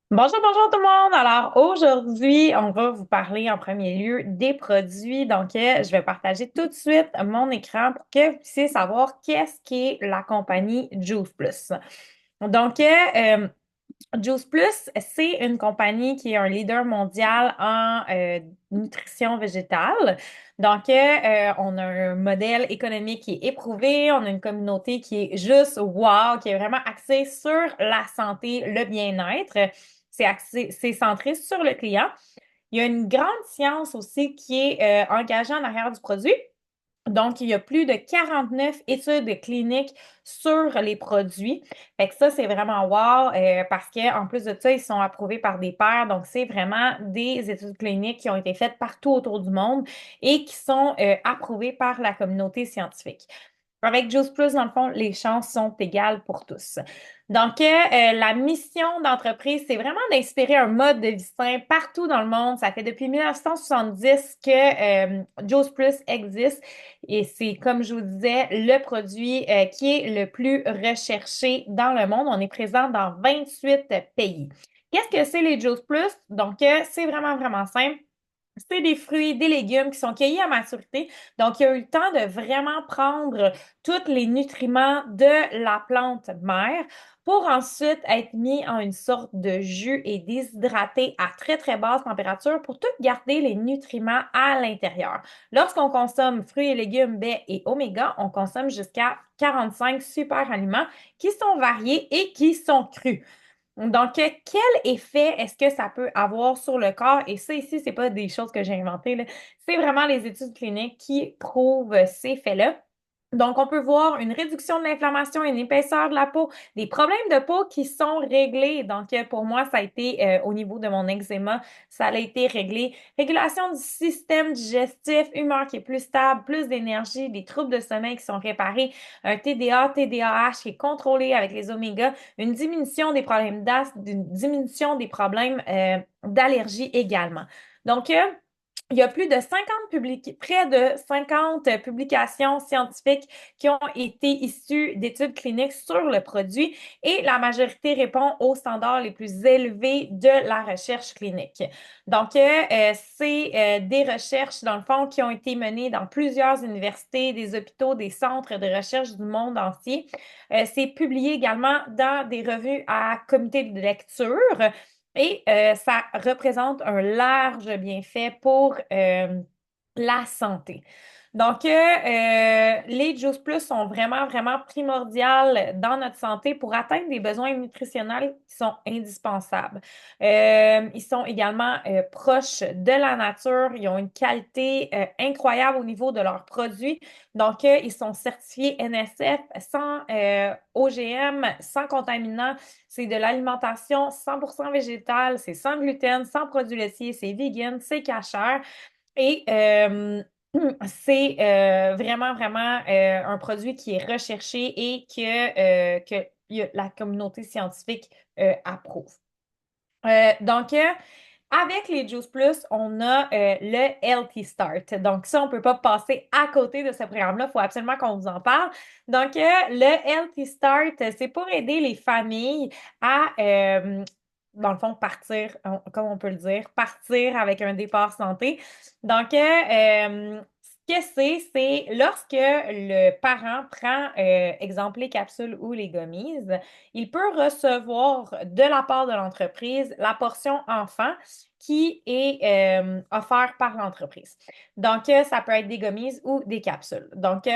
Bonjour, bonjour tout le monde. Alors aujourd'hui, on va vous parler en premier lieu des produits. Je vais partager tout de suite mon écran pour que vous puissiez savoir qu'est-ce qu'est la compagnie Juice Plus. Donc, euh, euh, Juice Plus, c'est une compagnie qui est un leader mondial en nutrition végétale. On a un modèle économique qui est éprouvé, on a une communauté qui est juste wow, qui est vraiment axée sur la santé, le bien-être. C'est centré sur le client. Il y a une grande science aussi qui est engagée en arrière du produit. Donc, il y a plus de 49 études cliniques sur les produits. Fait que ça, c'est vraiment wow parce qu'en plus de ça, ils sont approuvés par des pairs. Donc, c'est vraiment des études cliniques qui ont été faites partout autour du monde et qui sont approuvées par la communauté scientifique. Avec Juice Plus, dans le fond, les chances sont égales pour tous. La mission d'entreprise, c'est vraiment d'inspirer un mode de vie sain partout dans le monde. Ça fait depuis 1970 que Juice Plus existe et c'est, comme je vous disais, le produit qui est le plus recherché dans le monde. On est présent dans 28 pays. Qu'est-ce que c'est les Juice Plus? C'est vraiment, vraiment simple. C'est des fruits, des légumes qui sont cueillis à maturité. Donc, il y a eu le temps de vraiment prendre tous les nutriments de la plante mère pour ensuite être mis en une sorte de jus et déshydraté à très, très basse température pour tout garder les nutriments à l'intérieur. Lorsqu'on consomme fruits et légumes, baies et oméga, on consomme jusqu'à 45 super aliments qui sont variés et qui sont crus. Quel effet est-ce que ça peut avoir sur le corps? Et ça, ici, c'est pas des choses que j'ai inventées, là. C'est vraiment les études cliniques qui prouvent ces faits-là. Donc, on peut voir une réduction de l'inflammation, une épaisseur de la peau, des problèmes de peau qui sont réglés. Pour moi, ça a été au niveau de mon eczéma, ça a été réglé. Régulation du système digestif, humeur qui est plus stable, plus d'énergie, des troubles de sommeil qui sont réparés, un TDA, TDAH qui est contrôlé avec les omégas, une diminution des problèmes d'asthme, une diminution des problèmes d'allergie également. Donc, euh, il y a plus de 50 près de 50 publications scientifiques qui ont été issues d'études cliniques sur le produit et la majorité répond aux standards les plus élevés de la recherche clinique. C'est des recherches, dans le fond, qui ont été menées dans plusieurs universités, des hôpitaux, des centres de recherche du monde entier. C'est publié également dans des revues à comité de lecture. Ça représente un large bienfait pour la santé. Les Juice Plus sont vraiment, vraiment primordiales dans notre santé pour atteindre des besoins nutritionnels qui sont indispensables. Ils sont également proches de la nature. Ils ont une qualité incroyable au niveau de leurs produits. Ils sont certifiés NSF sans OGM, sans contaminants. C'est de l'alimentation 100% végétale, c'est sans gluten, sans produits laitiers, c'est vegan, c'est cachère. Et c'est vraiment, vraiment un produit qui est recherché et que la communauté scientifique approuve. Avec les Juice Plus, on a le Healthy Start. Donc, ça, on ne peut pas passer à côté de ce programme-là. Il faut absolument qu'on vous en parle. Le Healthy Start, c'est pour aider les familles à, dans le fond, partir, comme on peut le dire, partir avec un départ santé. Ce que c'est lorsque le parent prend, exemple, les capsules ou les gummies, il peut recevoir de la part de l'entreprise la portion enfant qui est offerte par l'entreprise. Ça peut être des gummies ou des capsules.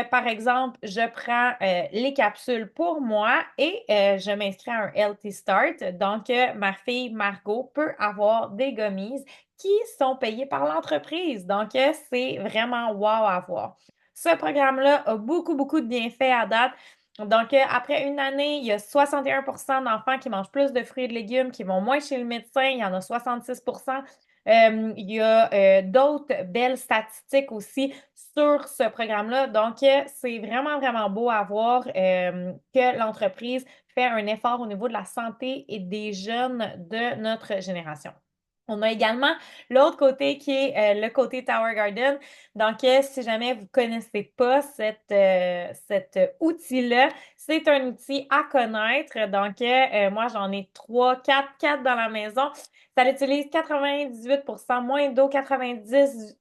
Par exemple, je prends les capsules pour moi et je m'inscris à un Healthy Start. Ma fille Margot peut avoir des gummies qui sont payées par l'entreprise. C'est vraiment wow à voir. Ce programme-là a beaucoup, beaucoup de bienfaits à date. Après une année, il y a 61% d'enfants qui mangent plus de fruits et de légumes, qui vont moins chez le médecin. Il y en a 66%. Il y a d'autres belles statistiques aussi sur ce programme-là. C'est vraiment, vraiment beau à voir que l'entreprise fait un effort au niveau de la santé et des jeunes de notre génération. On a également l'autre côté qui est le côté Tower Garden. Donc, si jamais vous ne connaissez pas cet outil-là, c'est un outil à connaître. Donc, moi, j'en ai trois, quatre dans la maison. Ça utilise 98% moins d'eau, 90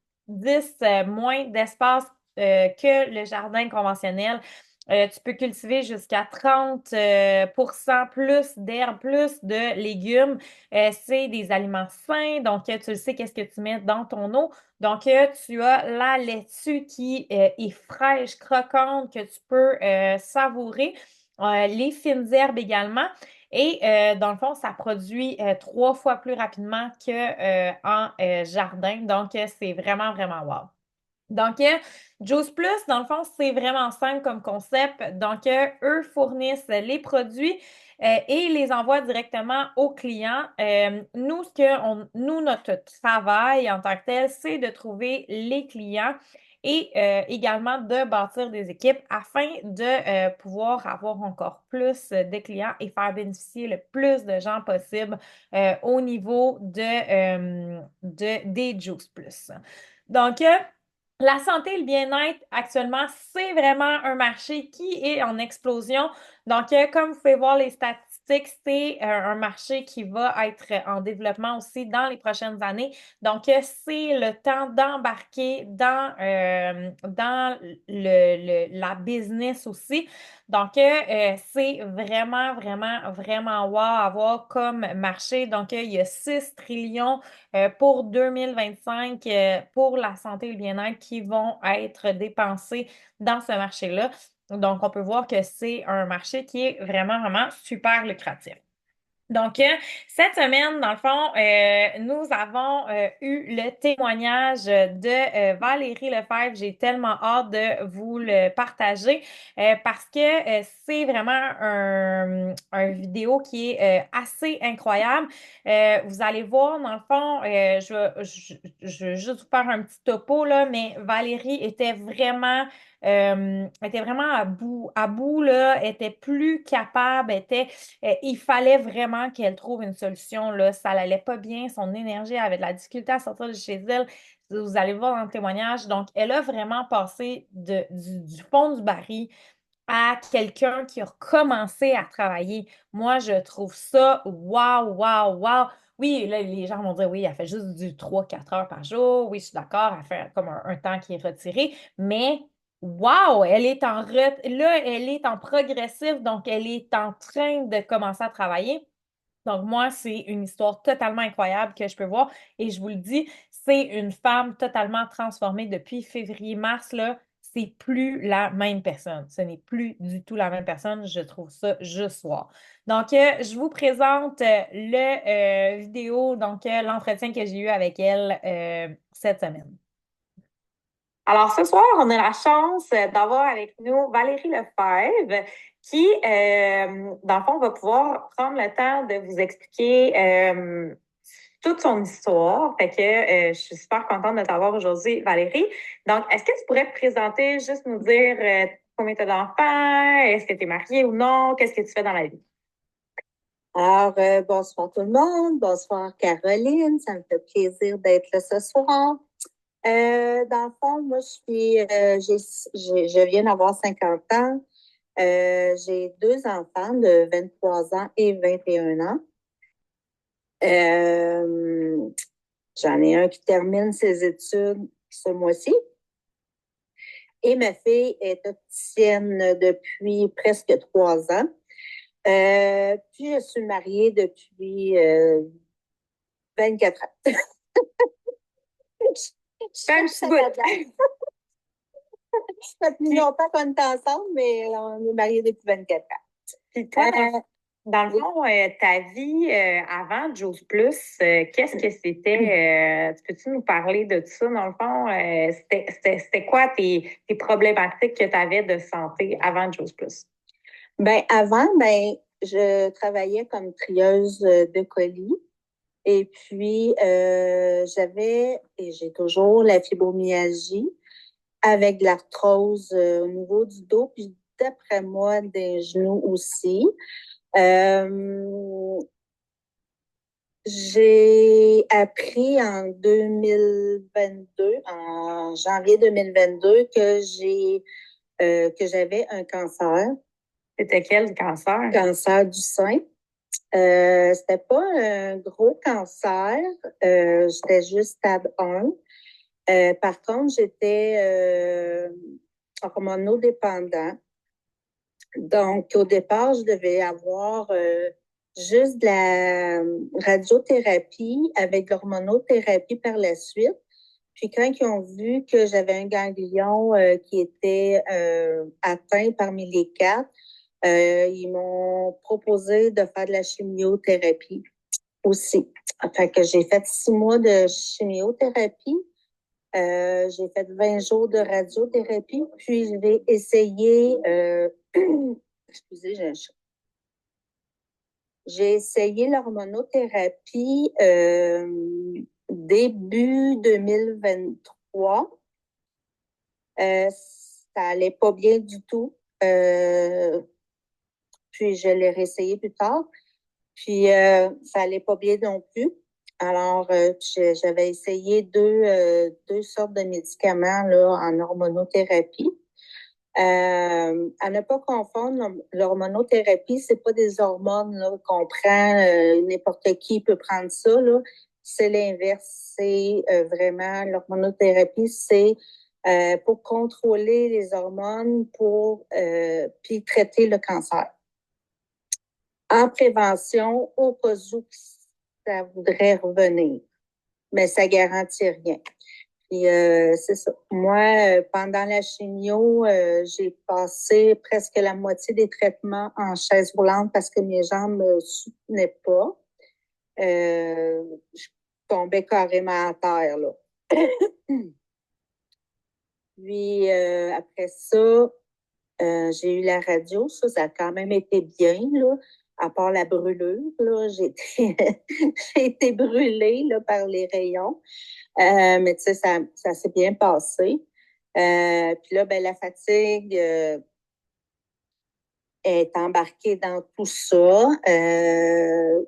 moins d'espace que le jardin conventionnel. Tu peux cultiver jusqu'à 30% plus d'herbes, plus de légumes. C'est des aliments sains, donc tu sais qu'est-ce que tu mets dans ton eau. Donc, tu as la laitue qui est fraîche, croquante, que tu peux savourer. Les fines herbes également. Et dans le fond, ça produit 3 fois plus rapidement qu'en jardin. Donc, c'est vraiment, vraiment wow. Donc, Juice Plus, dans le fond, c'est vraiment simple comme concept. Donc, eux fournissent les produits et les envoient directement aux clients. Nous, nous, notre travail en tant que tel, c'est de trouver les clients et également de bâtir des équipes afin de pouvoir avoir encore plus de clients et faire bénéficier le plus de gens possible au niveau des Juice Plus. Donc, la santé et le bien-être, actuellement, c'est vraiment un marché qui est en explosion. Donc, comme vous pouvez voir les statistiques, c'est un marché qui va être en développement aussi dans les prochaines années. Donc, c'est le temps d'embarquer dans la business aussi. Donc, c'est vraiment, vraiment, vraiment wow à voir comme marché. Donc, il y a 6 trillions pour 2025 pour la santé et le bien-être qui vont être dépensés dans ce marché-là. Donc, on peut voir que c'est un marché qui est vraiment, vraiment super lucratif. Donc, cette semaine, dans le fond, nous avons eu le témoignage de Valérie Lefebvre. J'ai tellement hâte de vous le partager parce que c'est vraiment un vidéo qui est assez incroyable. Vous allez voir, dans le fond, je vais juste vous faire un petit topo, là, mais Valérie était vraiment à bout, là, était plus capable, il fallait vraiment qu'elle trouve une solution, là. Ça n'allait pas bien, son énergie avait de la difficulté à sortir de chez elle. Vous allez voir dans le témoignage. Donc, elle a vraiment passé du fond du baril à quelqu'un qui a commencé à travailler. Moi, je trouve ça wow, wow, wow. Oui, là, les gens vont dire, oui, elle fait juste du 3-4 heures par jour. Oui, je suis d'accord, elle fait comme un temps qui est retiré. Mais wow, là, elle est en progressif, donc elle est en train de commencer à travailler. Donc, moi, c'est une histoire totalement incroyable que je peux voir. Et je vous le dis, c'est une femme totalement transformée depuis février-mars, là. C'est plus la même personne. Ce n'est plus du tout la même personne. Je trouve ça juste soir. Donc, je vous présente le vidéo, donc l'entretien que j'ai eu avec elle cette semaine. Alors, ce soir, on a la chance d'avoir avec nous Valérie Lefebvre qui, dans le fond, va pouvoir prendre le temps de vous expliquer toute son histoire. Fait que je suis super contente de t'avoir aujourd'hui, Valérie. Donc, est-ce que tu pourrais te présenter, juste nous dire combien tu as d'enfants, est-ce que tu es mariée ou non, qu'est-ce que tu fais dans la vie? Alors, bonsoir tout le monde. Bonsoir Caroline. Ça me fait plaisir d'être là ce soir. Dans le fond, moi, je viens d'avoir 50 ans. J'ai deux enfants de 23 ans et 21 ans. Euh, J'en ai un qui termine ses études ce mois-ci. Et ma fille est opticienne depuis presque 3 ans. Puis, je suis mariée depuis 24 ans. Fais un petit bout. Ça fait plus longtemps qu'on est ensemble, mais on est mariés depuis 24 ans. Puis toi, dans le fond, ta vie avant Juice Plus, qu'est-ce que c'était? Peux-tu nous parler de ça, dans le fond? C'était quoi tes problématiques que tu avais de santé avant Juice Plus? Ben, avant, je travaillais comme trieuse de colis. Et puis, j'avais, et j'ai toujours la fibromyalgie avec de l'arthrose au niveau du dos, puis d'après moi, des genoux aussi. Euh, J'ai appris en 2022, en janvier 2022, que j'avais un C'était quel cancer? cancer du sein. C'était pas un gros cancer, j'étais juste stade 1. Par contre, j'étais hormonodépendant. Donc, au départ, je devais avoir juste de la radiothérapie avec de l'hormonothérapie par la suite. Puis quand ils ont vu que j'avais un ganglion qui était atteint parmi les quatre, ils m'ont proposé de faire de la chimiothérapie aussi. Fait que j'ai fait 6 mois de chimiothérapie. J'ai fait 20 jours de radiothérapie, puis j'ai essayé, excusez, j'ai un chat. J'ai essayé l'hormonothérapie début 2023. Ça allait pas bien du tout. Puis je l'ai réessayé plus tard. Puis ça allait pas bien non plus. Alors, j'avais essayé deux sortes de médicaments là, en hormonothérapie. À ne pas confondre, l'hormonothérapie, c'est pas des hormones là, qu'on prend, n'importe qui peut prendre ça. Là. C'est l'inverse. C'est vraiment l'hormonothérapie, c'est pour contrôler les hormones pour puis traiter le cancer. En prévention, au cas où ça voudrait revenir, mais ça garantit rien. Puis c'est ça. Moi, pendant la chimio, j'ai passé presque la moitié des traitements en chaise roulante parce que mes jambes ne me soutenaient pas. Je tombais carrément à terre, là. Puis après ça, j'ai eu la radio. Ça a quand même été bien, là. À part la brûlure, là, j'ai été brûlée là, par les rayons. Mais tu sais, ça s'est bien passé. Puis là, ben, la fatigue est embarquée dans tout ça. Je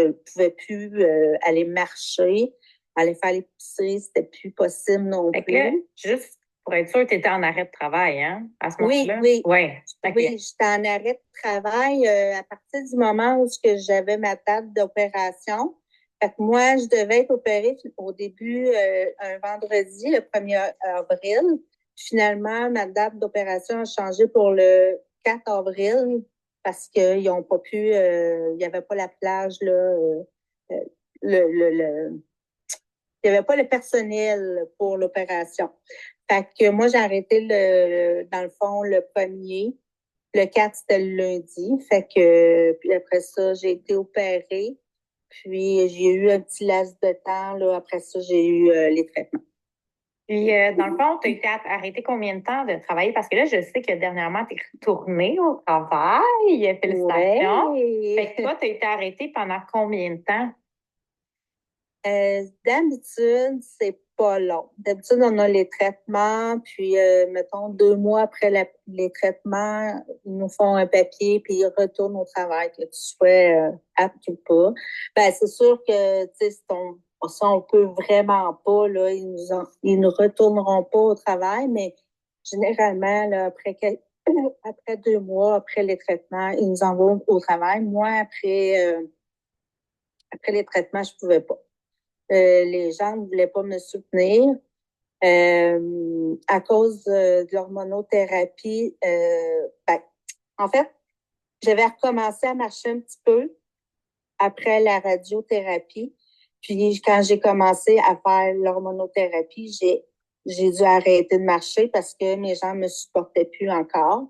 ne pouvais plus aller marcher, aller faire l'épicerie, c'était plus possible non Fait que là, plus. juste pour être sûr, tu étais en arrêt de travail, hein, à ce Oui, moment-là? oui. Oui. OK. Oui, j'étais en arrêt de travail à partir du moment où j'avais ma date d'opération. Fait que moi, je devais être opérée au début un vendredi, le 1er avril. Finalement, ma date d'opération a changé pour le 4 avril parce qu'ils n'ont pas pu, il n'y avait pas la plage, là, euh, le, il n'y avait pas le personnel pour l'opération. Fait que moi, j'ai arrêté dans le fond le premier. Le 4, c'était le lundi. Fait que, puis après ça, j'ai été opérée. Puis j'ai eu un petit laps de temps. Là. Après ça, j'ai eu les traitements. Puis, dans le fond, tu as été arrêté combien de temps de travailler? Parce que là, je sais que dernièrement, tu es retournée au travail. Félicitations. Ouais. Fait que toi, tu as été arrêté pendant combien de temps? D'habitude, c'est pas long. D'habitude, on a les traitements, puis mettons 2 mois après les traitements, ils nous font un papier, puis ils retournent au travail, que tu sois apte ou pas. Ben, c'est sûr que, tu sais, si on peut vraiment pas, là, ils nous retourneront pas au travail, mais généralement, là, après 2 mois, après les traitements, ils nous envoient au travail. Moi, après les traitements, je pouvais pas. Les gens ne voulaient pas me soutenir. À cause de l'hormonothérapie, ben, en fait, j'avais recommencé à marcher un petit peu après la radiothérapie. Puis quand j'ai commencé à faire l'hormonothérapie, j'ai dû arrêter de marcher parce que mes jambes ne me supportaient plus encore.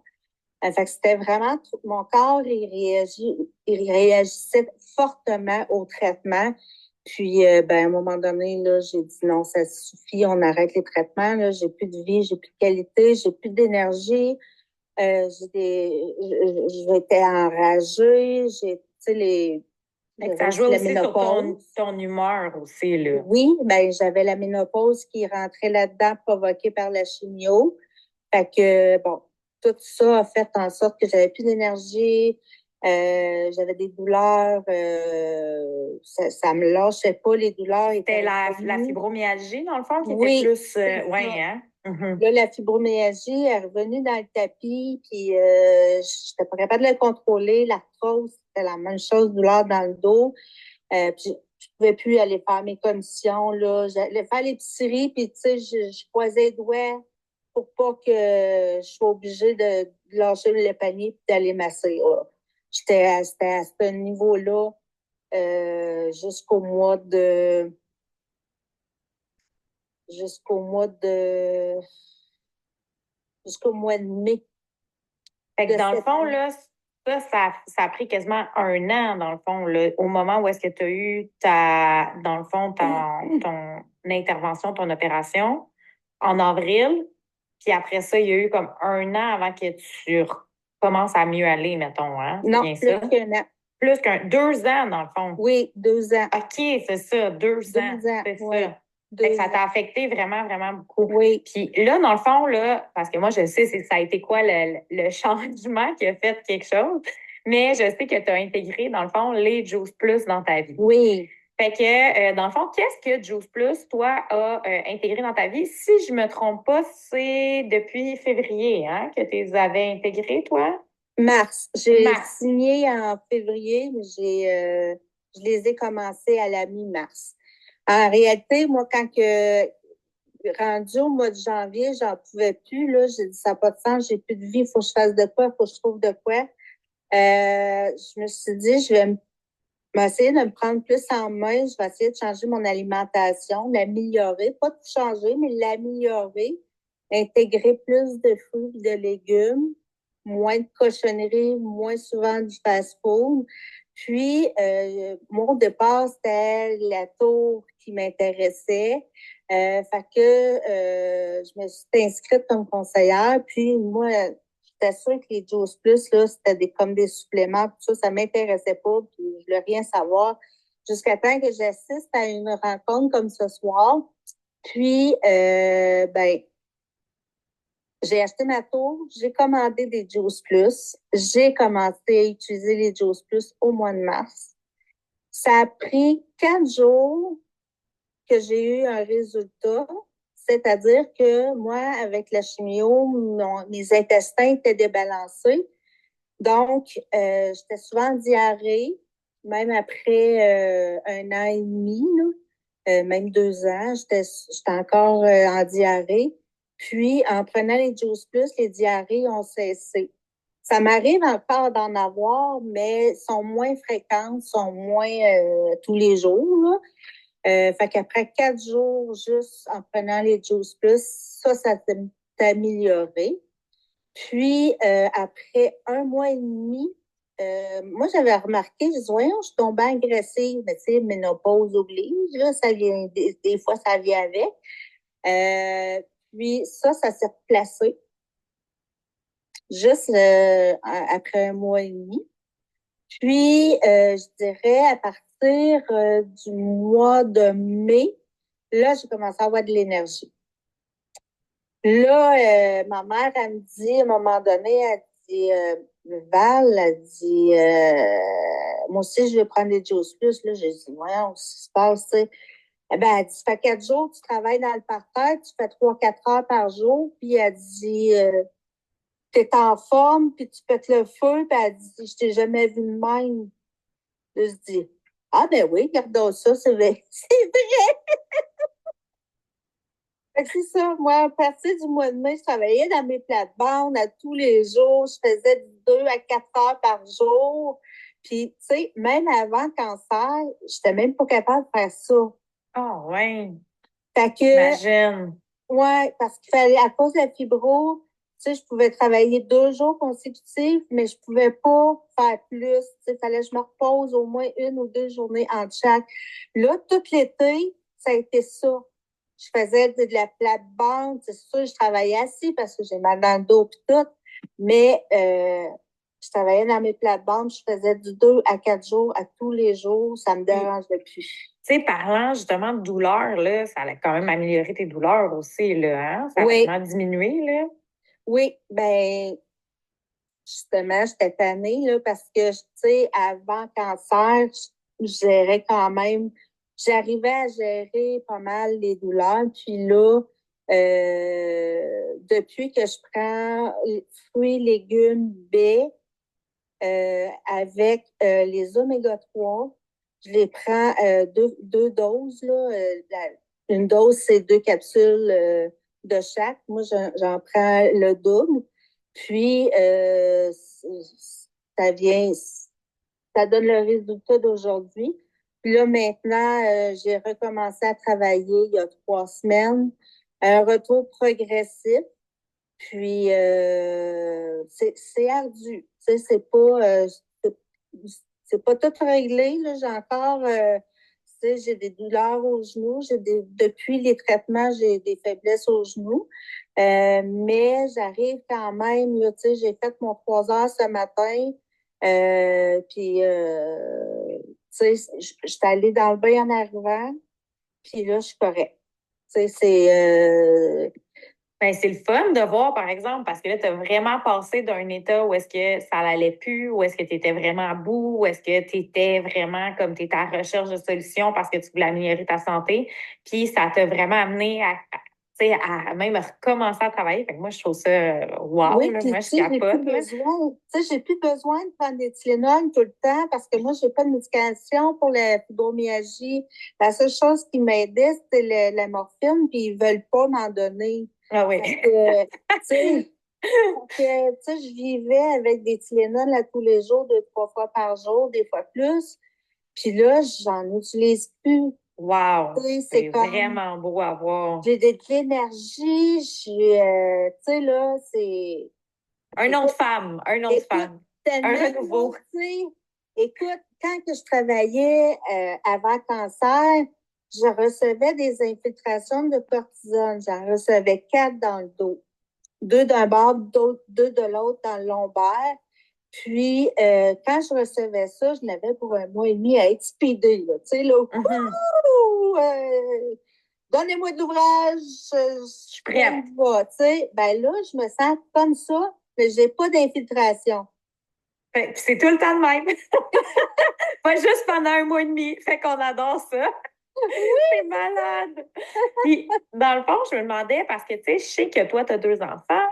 Fait que c'était vraiment, mon corps, il réagissait fortement au traitement. Puis, ben, à un moment donné, là, j'ai dit non, ça suffit, on arrête les traitements. Là, j'ai plus de vie, j'ai plus de qualité, j'ai plus d'énergie. J'étais enragée, tu sais, Fait le que ça risque jouait de la aussi sur ménopause. ton humeur aussi, là. Oui, ben, j'avais la ménopause qui rentrait là-dedans, provoquée par la chimio. Fait que, bon, tout ça a fait en sorte que j'avais plus d'énergie. J'avais des douleurs, ça me lâchait pas, les douleurs C'était étaient la revenues. fibromyalgie, dans le fond, qui était Oui, plus. c'est Ouais, ça. hein? Mhm. Là, la fibromyalgie est revenue dans le tapis, puis je n'étais pas capable de le contrôler. L'arthrose, c'était la même chose, douleur dans le dos. Puis je ne pouvais plus aller faire mes commissions, là. J'allais faire l'épicerie, puis tu sais, je croisais les doigts pour pas que je sois obligée de lâcher le panier et d'aller masser. Ah. C'était à ce niveau-là euh, jusqu'au mois de jusqu'au mois de jusqu'au mois de mai Fait que de dans le cette fond, année. là, ça a pris quasiment un an, dans le fond, là, au moment où est-ce que tu as eu ta, dans le fond, ton intervention, ton opération, en avril. Puis après ça, il y a eu comme un an avant que tu commences à mieux aller, mettons, hein? C'est Non, bien plus ça? qu'un an. Plus qu'un, 2 ans, dans le fond. Oui, 2 ans. OK, c'est ça, 2 ans, 2 ans, c'est oui. ça. Fait que ça 2 ans. t'a affecté vraiment, vraiment beaucoup. Oui. Puis là, dans le fond, là, parce que moi, je sais ça a été quoi le changement qui a fait quelque chose, mais je sais que tu as intégré, dans le fond, les Juice Plus dans ta vie. Oui. Fait que, dans le fond, qu'est-ce que Juice Plus, toi, a intégré dans ta vie? Si je me trompe pas, c'est depuis février, hein, que tu les avais intégrés, toi? Mars. J'ai Mars. signé en février, mais je les ai commencés à la mi-mars. En réalité, moi, rendu au mois de janvier, j'en pouvais plus. Là, j'ai dit, ça n'a pas de sens, j'ai plus de vie, il faut que je fasse de quoi, il faut que je trouve de quoi. Je me suis dit, essayer de me prendre plus en main. Je vais essayer de changer mon alimentation, l'améliorer, pas tout changer, mais l'améliorer, intégrer plus de fruits et de légumes, moins de cochonneries, moins souvent du fast-food. Puis, mon départ, c'était la tour qui m'intéressait. Fait que je me suis inscrite comme conseillère. Puis, moi, j'étais sûre que les Juice Plus, là, c'était comme des suppléments, tout ça, ça m'intéressait pas, puis je voulais rien savoir. Jusqu'à temps que j'assiste à une rencontre comme ce soir. Puis, ben, j'ai acheté ma tour, j'ai commandé des Juice Plus. J'ai commencé à utiliser les Juice Plus au mois de mars. Ça a pris 4 jours que j'ai eu un résultat, c'est-à-dire que moi, avec la chimio, mes intestins étaient débalancés. Donc, j'étais souvent en diarrhée, même après 1 an et demi, là, même 2 ans, j'étais encore en diarrhée. Puis, en prenant les Juice Plus, les diarrhées ont cessé. Ça m'arrive encore d'en avoir, mais sont moins fréquentes, sont moins tous les jours, là. Fait qu'après 4 jours, juste en prenant les Juice Plus, ça s'est amélioré. Puis, après 1 mois et demi, moi, j'avais remarqué, je disais, voyons, je suis tombée agressive, mais tu sais, ménopause oblige, là, ça vient, des fois, ça vient avec. Puis, ça s'est replacé juste après 1 mois et demi. Puis, je dirais, à partir du mois de mai, là, j'ai commencé à avoir de l'énergie. Là, ma mère, elle me dit, à un moment donné, elle dit, Val, elle dit, moi aussi, je vais prendre des Juice Plus. Là, j'ai dit, voyons, ce qui se passe, tu sais. Eh ben, elle dit, ça fait 4 jours, tu travailles dans le parterre, tu fais 3, 4 heures par jour, puis elle dit, t'es en forme, puis tu pètes le feu, puis elle dit, je t'ai jamais vu de même. Là, je dis, ah ben oui, regardons ça, c'est vrai. C'est vrai. Fait que c'est ça. Moi, à partir du mois de mai, je travaillais dans mes plates-bandes à tous les jours. Je faisais 2 à 4 heures par jour. Puis, tu sais, même avant le cancer, j'étais même pas capable de faire ça. Ah, ouais, Fait que, j'imagine. ouais, parce qu'il fallait, à cause de la fibro, tu sais, je pouvais travailler 2 jours consécutifs, mais je pouvais pas faire plus. Tu sais, il fallait que je me repose au moins 1 ou 2 journées entre chaque. Là, tout l'été, ça a été ça. Je faisais de la plate-bande, c'est sûr, je travaillais assis parce que j'ai mal dans le dos et tout, mais je travaillais dans mes plates-bandes, je faisais du 2 à 4 jours à tous les jours, ça me Puis, dérangeait plus. tu sais, parlant justement de douleur, là, ça a quand même amélioré tes douleurs aussi, là, hein? Ça a Oui, vraiment diminué, là. oui, ben, justement, j'étais tannée, là, parce que, tu sais, avant cancer, je gérais quand même, j'arrivais à gérer pas mal les douleurs. Puis là, depuis que je prends fruits, légumes, baies, avec les oméga 3, je les prends deux doses, là. Une dose, c'est 2 capsules de chaque. Moi, j'en prends le double. Puis, ça vient, ça donne le résultat d'aujourd'hui. Puis là, maintenant, j'ai recommencé à travailler il y a 3 semaines. Un retour progressif. Puis, c'est ardu. Tu sais, c'est c'est pas tout réglé, là. J'ai encore, tu sais, j'ai des douleurs aux genoux. Depuis les traitements, j'ai des faiblesses aux genoux. Mais j'arrive quand même, là, tu sais, j'ai fait mon 3 heures ce matin. Puis, tu sais, j'étais allée dans le bain en arrivant. Puis là, je suis correcte. Tu sais, Ben, c'est le fun de voir, par exemple, parce que là, tu as vraiment passé d'un état où est-ce que ça n'allait plus, où est-ce que tu étais vraiment à bout, où est-ce que tu étais vraiment comme tu étais à la recherche de solutions parce que tu voulais améliorer ta santé. Puis ça t'a vraiment amené tu sais, à même recommencer à travailler. Fait que moi, je trouve ça wow, Oui, là. puis Moi, tu je sais, capote, là. j'ai plus besoin de prendre des Tylenol tout le temps parce que moi, j'ai pas de médication pour la fibromyalgie. La seule chose qui m'aidait, c'était la morphine, puis ils veulent pas m'en donner. Ah oui. Parce que, tu sais, je vivais avec des Tylenol à tous les jours, 2, 3 fois par jour, des fois plus. Puis là, j'en utilise plus. Tu Wow. sais, c'est C'est comme, vraiment beau à voir. j'ai de l'énergie, tu sais, là, c'est, Un nom de écoute, femme, un nom de écoute, femme. Un tellement, là, renouveau. tu sais, écoute, quand que je travaillais avant cancer, je recevais des infiltrations de cortisone. J'en recevais 4 dans le dos. 2 d'un bord, 2 de l'autre dans le lombaire. Puis, quand je recevais ça, je l'avais pour un mois et demi à être speedée, là. Tu sais, là, Mhm. wouhou, donnez-moi de l'ouvrage, Je suis on prête. y va, tu sais. Ben là, je me sens comme ça, mais j'ai pas d'infiltration. Fait que c'est tout le temps de même. Pas juste pendant un mois et demi. Fait qu'on adore ça. C'est malade. Puis, dans le fond, je me demandais, parce que, tu sais, je sais que toi, tu as 2 enfants,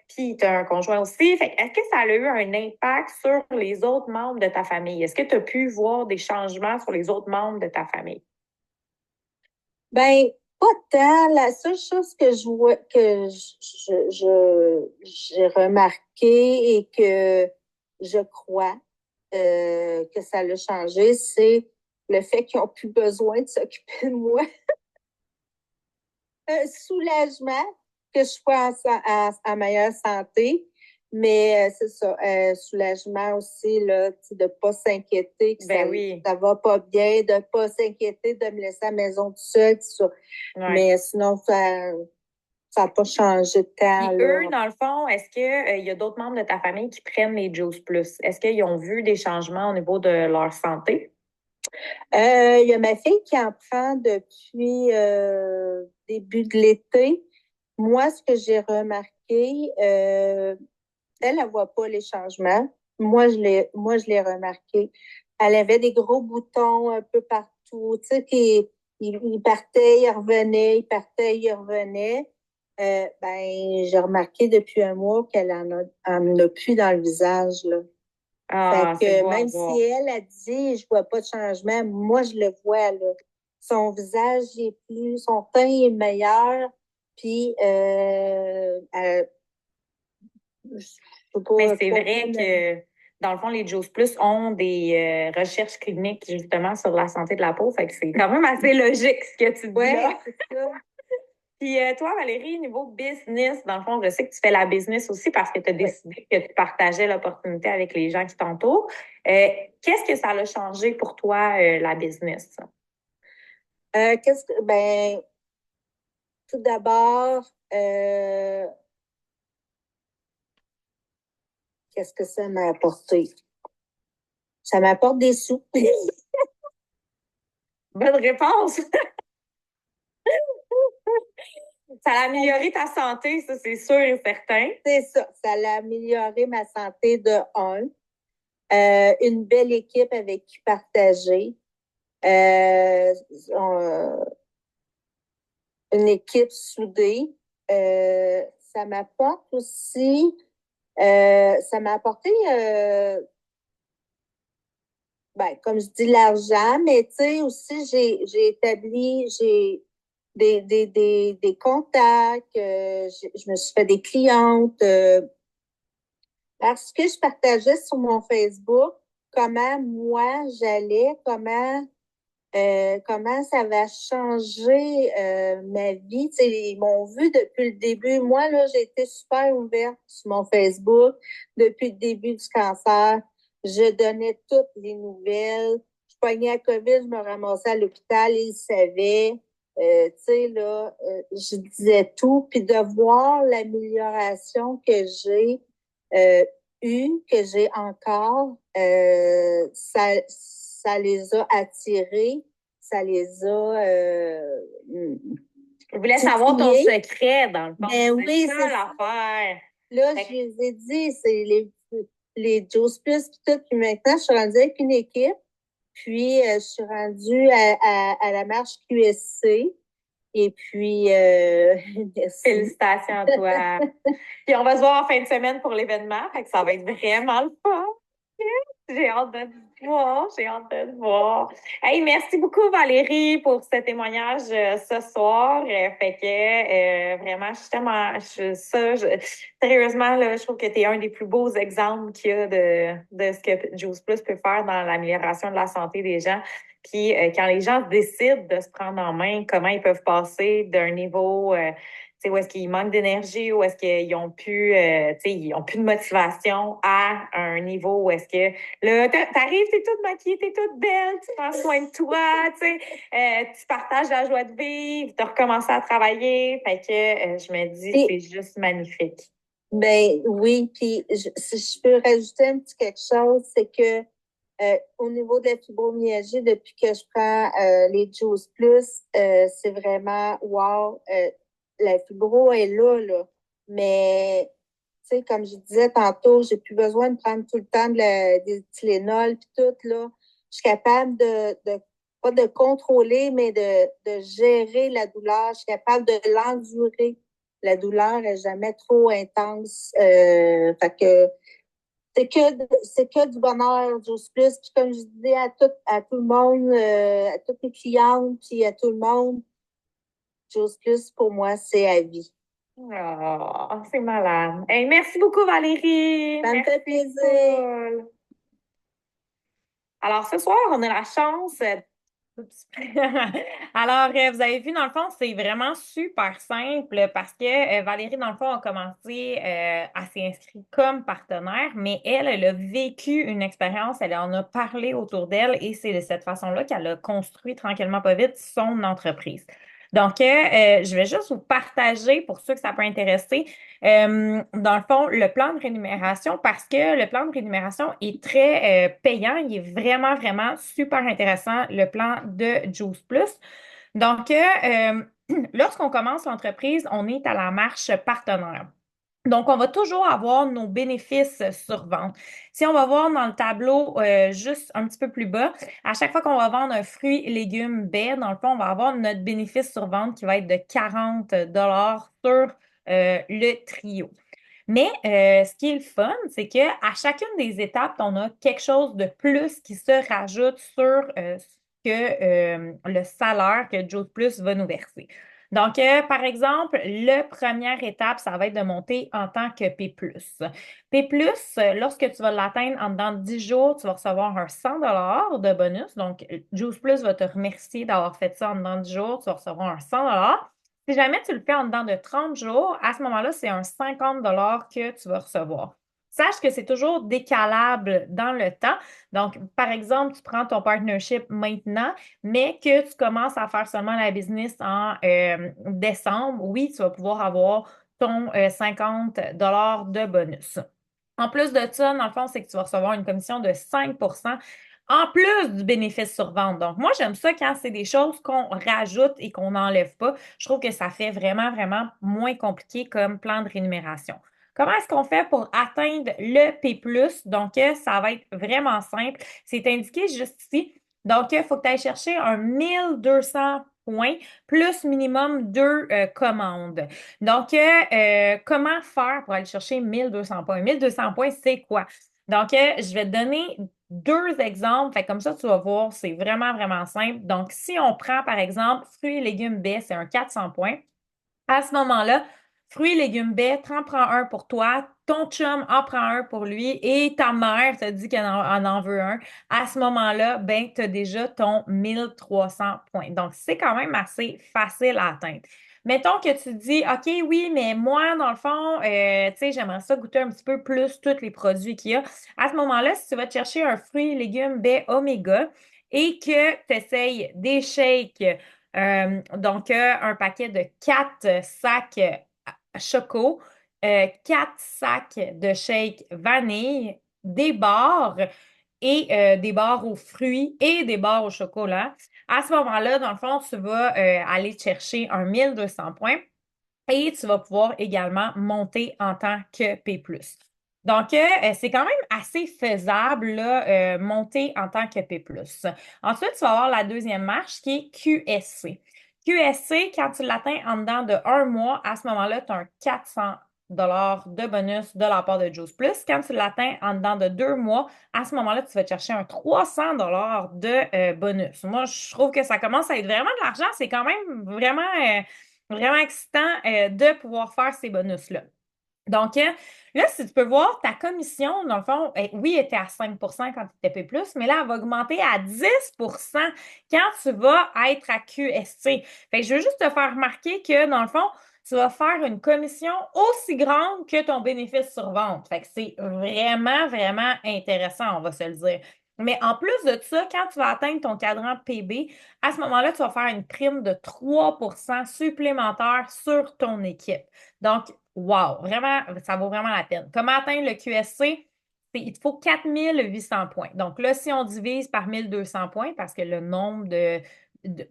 puis tu as un conjoint aussi. Fait que est-ce que ça a eu un impact sur les autres membres de ta famille? Est-ce que tu as pu voir des changements sur les autres membres de ta famille? Ben, pas tant. La seule chose que je vois, que j'ai remarqué et que je crois que ça l'a changé, c'est le fait qu'ils n'ont plus besoin de s'occuper de moi. Un soulagement que je sois en meilleure santé, mais c'est ça, soulagement aussi, là, tu sais, de ne pas s'inquiéter que Ben oui. ça va pas bien, de ne pas s'inquiéter de me laisser à la maison tout seul, tout ça. Ouais. Mais sinon, ça n'a pas changé de temps, Puis là. eux, dans le fond, est-ce que, il y a d'autres membres de ta famille qui prennent les Juice Plus? Est-ce qu'ils ont vu des changements au niveau de leur santé? Il y a ma fille qui en prend depuis début de l'été. Moi, ce que j'ai remarqué, elle ne voit pas les changements. Moi, je l'ai remarqué. Elle avait des gros boutons un peu partout, tu sais, il partait, il revenait, il partait, il revenait. Ben, j'ai remarqué depuis un mois qu'elle en a plus dans le visage, là. Fait Ah, c'est que beau à même si voir. elle a dit, je vois pas de changement, moi, je le vois, là. Son visage est plus, son teint est meilleur, puis je sais Mais pas c'est trop vrai que, dans le fond, les Juice Plus ont des recherches cliniques justement sur la santé de la peau. Fait que c'est quand même assez logique ce que tu dis ouais, là. c'est ça. Puis toi, Valérie, niveau business, dans le fond, je sais que tu fais la business aussi parce que tu as Oui. décidé que tu partageais l'opportunité avec les gens qui t'entourent. Qu'est-ce que ça a changé pour toi, la business? Ben, tout d'abord, qu'est-ce que ça m'a apporté? Ça m'apporte des sous. Bonne réponse! Ça a amélioré ta santé, ça, c'est sûr et certain. C'est ça. Ça a amélioré ma santé de un. Une belle équipe avec qui partager. Euh, on- une équipe soudée. Ça m'apporte aussi, ça m'a apporté, ben, comme je dis, l'argent, mais tu sais, aussi, j'ai des contacts, je me suis fait des clientes, parce que je partageais sur mon Facebook comment moi j'allais, comment ça va changer ma vie. Tu sais, ils m'ont vu depuis le début. Moi, là, j'ai été super ouverte sur mon Facebook depuis le début du cancer. Je donnais toutes les nouvelles. Je pognais la COVID, je me ramassais à l'hôpital, ils savaient. Tu sais, là, je disais tout. Puis de voir l'amélioration que j'ai que j'ai encore, ça les a attirés, ça les a Je voulais savoir ton titillés. secret, dans le fond. Ben oui, C'est ça c'est ça. l'affaire. Là, Fait je les ai dit, c'est les Juice Plus, puis tout. Puis maintenant, je suis rendue avec une équipe. Puis, je suis rendue à la marche QSC. Et puis, merci. félicitations à toi. Puis on va se voir en fin de semaine pour l'événement, fait que ça va être vraiment le fun. J'ai hâte de te voir, j'ai hâte de te voir. Hey, merci beaucoup Valérie pour ce témoignage ce soir. Fait que vraiment, je suis tellement, sérieusement, là, je trouve que tu es un des plus beaux exemples qu'il y a de ce que Juice Plus peut faire dans l'amélioration de la santé des gens. Puis quand les gens décident de se prendre en main, comment ils peuvent passer d'un niveau sais, où est-ce qu'ils manquent d'énergie, où est-ce qu'ils ont plus, ils ont plus de motivation à un niveau où est-ce que là, t'arrives, t'es toute maquillée, t'es toute belle, tu prends soin de toi, tu partages la joie de vivre, tu as recommencé à travailler. Fait que je me dis, Puis, c'est juste magnifique. ben oui, puis si je peux rajouter un petit quelque chose, c'est que au niveau de la fibromyalgie, depuis que je prends les Juice Plus, c'est vraiment wow. La fibro est là, là. Mais, tu sais, comme je disais tantôt, j'ai plus besoin de prendre tout le temps des Tylenol puis tout, là. Je suis capable pas de contrôler, mais de gérer la douleur. Je suis capable de l'endurer. La douleur n'est jamais trop intense. Fait que c'est que du bonheur, Juice Plus. Puis comme je disais à tout le monde, à toutes les clientes, puis à tout le monde, Juice Plus, pour moi, c'est à vie. Oh, c'est malade. Hey, merci beaucoup, Valérie. Ça me Merci, fait plaisir. cool. Alors, ce soir, on a la chance. Oups. Alors, vous avez vu, dans le fond, c'est vraiment super simple parce que Valérie, dans le fond, a commencé à s'inscrire comme partenaire, mais elle a vécu une expérience, elle en a parlé autour d'elle et c'est de cette façon-là qu'elle a construit tranquillement pas vite son entreprise. Donc, je vais juste vous partager pour ceux que ça peut intéresser. Dans le fond, le plan de rémunération, parce que le plan de rémunération est très payant, il est vraiment, vraiment super intéressant, le plan de Juice Plus. Donc, lorsqu'on commence l'entreprise, on est à la marche partenaire. Donc, on va toujours avoir nos bénéfices sur vente. Si on va voir dans le tableau juste un petit peu plus bas, à chaque fois qu'on va vendre un fruit, légumes, baie, dans le fond, on va avoir notre bénéfice sur vente qui va être de 40 sur le trio. Mais ce qui est le fun, c'est qu'à chacune des étapes, on a quelque chose de plus qui se rajoute sur le salaire que Joe Plus va nous verser. Donc, par exemple, la première étape, ça va être de monter en tant que P+. P+, lorsque tu vas l'atteindre en dedans de 10 jours, tu vas recevoir un 100 de bonus. Donc, Juice Plus va te remercier d'avoir fait ça en dedans de 10 jours. Tu vas recevoir un 100. Si jamais tu le fais en dedans de 30 jours, à ce moment-là, c'est un 50 que tu vas recevoir. Sache que c'est toujours décalable dans le temps. Donc, par exemple, tu prends ton partnership maintenant, mais que tu commences à faire seulement la business en décembre, oui, tu vas pouvoir avoir ton 50 de bonus. En plus de ça, dans le fond, c'est que tu vas recevoir une commission de 5 en plus du bénéfice sur vente. Donc, moi, j'aime ça quand c'est des choses qu'on rajoute et qu'on n'enlève pas. Je trouve que ça fait vraiment, vraiment moins compliqué comme plan de rémunération. Comment est-ce qu'on fait pour atteindre le P+? Donc, ça va être vraiment simple. C'est indiqué juste ici. Donc, il faut que tu ailles chercher un 1200 points plus minimum deux commandes. Donc, comment faire pour aller chercher 1200 points? 1200 points, c'est quoi? Donc, je vais te donner deux exemples. Fait que comme ça, tu vas voir, c'est vraiment, vraiment simple. Donc, si on prend, par exemple, fruits et légumes baies, c'est un 400 points. À ce moment-là, fruits et légumes baies, t'en prends un pour toi, ton chum en prend un pour lui et ta mère te dit qu'elle en veut un. À ce moment-là, ben, tu as déjà ton 1300 points. Donc, c'est quand même assez facile à atteindre. Mettons que tu dis, OK, oui, mais moi, dans le fond, tu sais, j'aimerais ça goûter un petit peu plus tous les produits qu'il y a. À ce moment-là, si tu vas te chercher un fruit et légumes baies oméga et que tu essayes des shakes, donc, un paquet de 4 sacs choco, 4 sacs de shake vanille, des barres et des barres aux fruits et des barres au chocolat. À ce moment-là, dans le fond, tu vas aller chercher un 1200 points et tu vas pouvoir également monter en tant que P+. Donc, c'est quand même assez faisable, là, monter en tant que P+. Ensuite, tu vas avoir la deuxième marche qui est QSC. QSC, quand tu l'atteins en dedans de 1 mois, à ce moment-là, tu as un 400 de bonus de la part de Juice Plus. Quand tu l'atteins en dedans de 2 mois, à ce moment-là, tu vas chercher un 300 de bonus. Moi, je trouve que ça commence à être vraiment de l'argent. C'est quand même vraiment excitant de pouvoir faire ces bonus-là. Donc, là, si tu peux voir, ta commission, dans le fond, oui, était à 5 quand tu étais P+, mais là, elle va augmenter à 10 quand tu vas être à QSC. Fait que je veux juste te faire remarquer que, dans le fond, tu vas faire une commission aussi grande que ton bénéfice sur vente. Fait que c'est vraiment, vraiment intéressant, on va se le dire. Mais en plus de ça, quand tu vas atteindre ton cadran PB, à ce moment-là, tu vas faire une prime de 3 supplémentaire sur ton équipe. Donc, wow, vraiment, ça vaut vraiment la peine. Comment atteindre le QSC? Il te faut 4800 points. Donc là, si on divise par 1200 points, parce que le nombre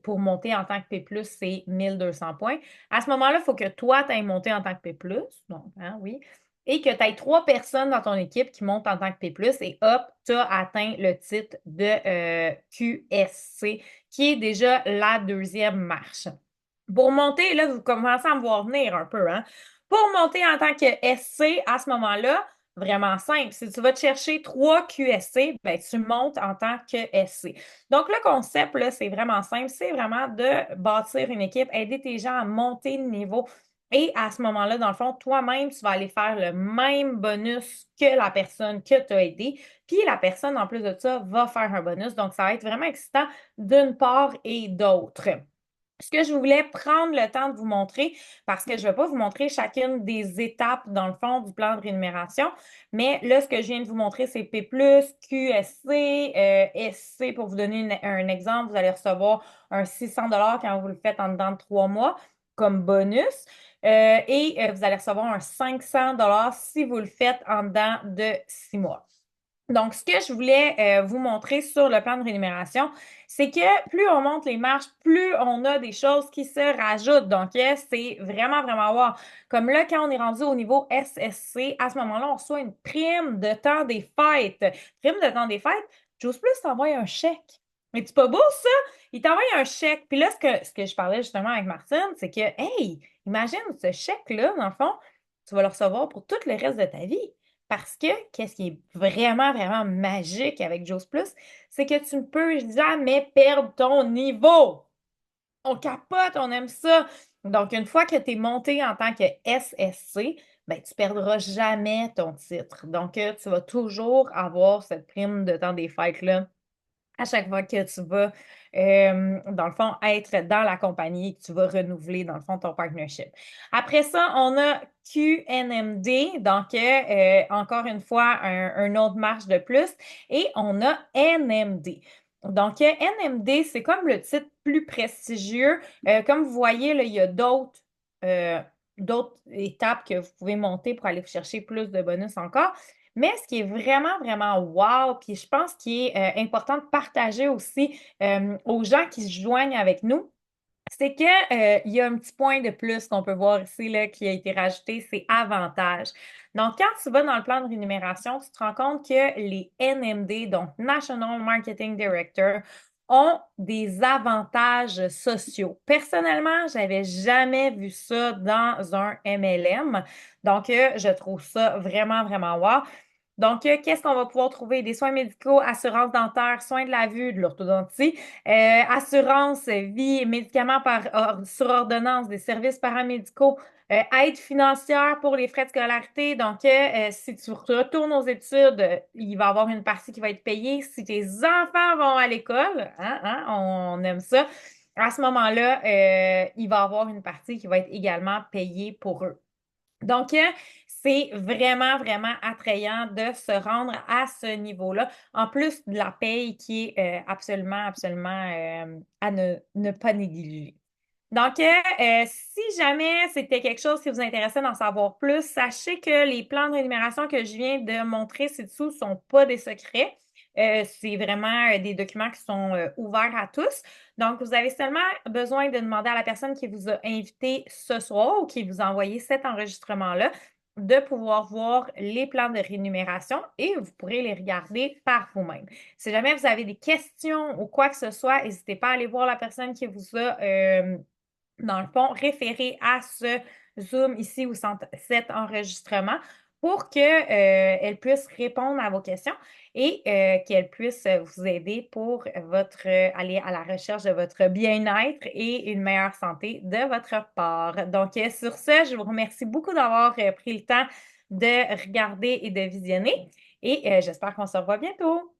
pour monter en tant que P+, c'est 1200 points. À ce moment-là, il faut que toi, tu ailles monter en tant que P+, donc, hein, oui, et que tu aies 3 personnes dans ton équipe qui montent en tant que P+, et hop, tu as atteint le titre de QSC, qui est déjà la deuxième marche. Pour monter, là, vous commencez à me voir venir un peu, hein? Pour monter en tant que SC, à ce moment-là, vraiment simple. Si tu vas te chercher 3 QSC, ben, tu montes en tant que SC. Donc, le concept, là, c'est vraiment simple. C'est vraiment de bâtir une équipe, aider tes gens à monter de niveau. Et à ce moment-là, dans le fond, toi-même, tu vas aller faire le même bonus que la personne que tu as aidée. Puis la personne, en plus de ça, va faire un bonus. Donc, ça va être vraiment excitant d'une part et d'autre. Ce que je voulais prendre le temps de vous montrer, parce que je ne vais pas vous montrer chacune des étapes, dans le fond, du plan de rémunération, mais là, ce que je viens de vous montrer, c'est P+, QSC, SC, pour vous donner un exemple, vous allez recevoir un 600 quand vous le faites en dedans de 3 mois comme bonus, et vous allez recevoir un 500 si vous le faites en dedans de 6 mois. Donc, ce que je voulais vous montrer sur le plan de rémunération, c'est que plus on monte les marches, plus on a des choses qui se rajoutent. Donc, c'est vraiment, vraiment wow. Comme là, quand on est rendu au niveau SSC, à ce moment-là, on reçoit une prime de temps des fêtes. Prime de temps des fêtes, j'ose plus t'envoyer un chèque. Mais c'est pas beau, ça? Il t'envoie un chèque. Puis là, ce que je parlais justement avec Martine, c'est que, hey, imagine ce chèque-là, dans le fond, tu vas le recevoir pour tout le reste de ta vie. Parce que, qu'est-ce qui est vraiment, vraiment magique avec Juice Plus, c'est que tu ne peux jamais perdre ton niveau. On capote, on aime ça. Donc, une fois que tu es monté en tant que SSC, ben, tu ne perdras jamais ton titre. Donc, tu vas toujours avoir cette prime de temps des fêtes-là à chaque fois que tu vas, dans le fond, être dans la compagnie et que tu vas renouveler, dans le fond, ton partnership. Après ça, on a QNMD, donc encore une fois, un autre marche de plus, et on a NMD. Donc, NMD, c'est comme le titre plus prestigieux. Comme vous voyez, là, il y a d'autres étapes que vous pouvez monter pour aller chercher plus de bonus encore. Mais ce qui est vraiment, vraiment wow, puis je pense qu'il est important de partager aussi aux gens qui se joignent avec nous, c'est que, il y a un petit point de plus qu'on peut voir ici là, qui a été rajouté, c'est avantage. Donc, quand tu vas dans le plan de rémunération, tu te rends compte que les NMD, donc National Marketing Director, ont des avantages sociaux. Personnellement, j'avais jamais vu ça dans un MLM. Donc, je trouve ça vraiment, vraiment wow. Donc, qu'est-ce qu'on va pouvoir trouver? Des soins médicaux, assurance dentaire, soins de la vue, de l'orthodontie, assurance vie, médicaments sur ordonnance, des services paramédicaux, aide financière pour les frais de scolarité. Donc, si tu retournes aux études, il va y avoir une partie qui va être payée. Si tes enfants vont à l'école, on aime ça, à ce moment-là, il va y avoir une partie qui va être également payée pour eux. Donc, c'est vraiment, vraiment attrayant de se rendre à ce niveau-là, en plus de la paye qui est absolument, absolument à ne pas négliger. Donc, si jamais c'était quelque chose qui vous intéressait d'en savoir plus, sachez que les plans de rémunération que je viens de montrer ci-dessous ne sont pas des secrets. C'est vraiment des documents qui sont ouverts à tous. Donc, vous avez seulement besoin de demander à la personne qui vous a invité ce soir ou qui vous a envoyé cet enregistrement-là de pouvoir voir les plans de rémunération et vous pourrez les regarder par vous-même. Si jamais vous avez des questions ou quoi que ce soit, n'hésitez pas à aller voir la personne qui vous a dans le fond, référer à ce Zoom ici ou cet enregistrement pour qu'elle puisse répondre à vos questions et qu'elle puisse vous aider pour aller à la recherche de votre bien-être et une meilleure santé de votre part. Donc, sur ce, je vous remercie beaucoup d'avoir pris le temps de regarder et de visionner et j'espère qu'on se revoit bientôt.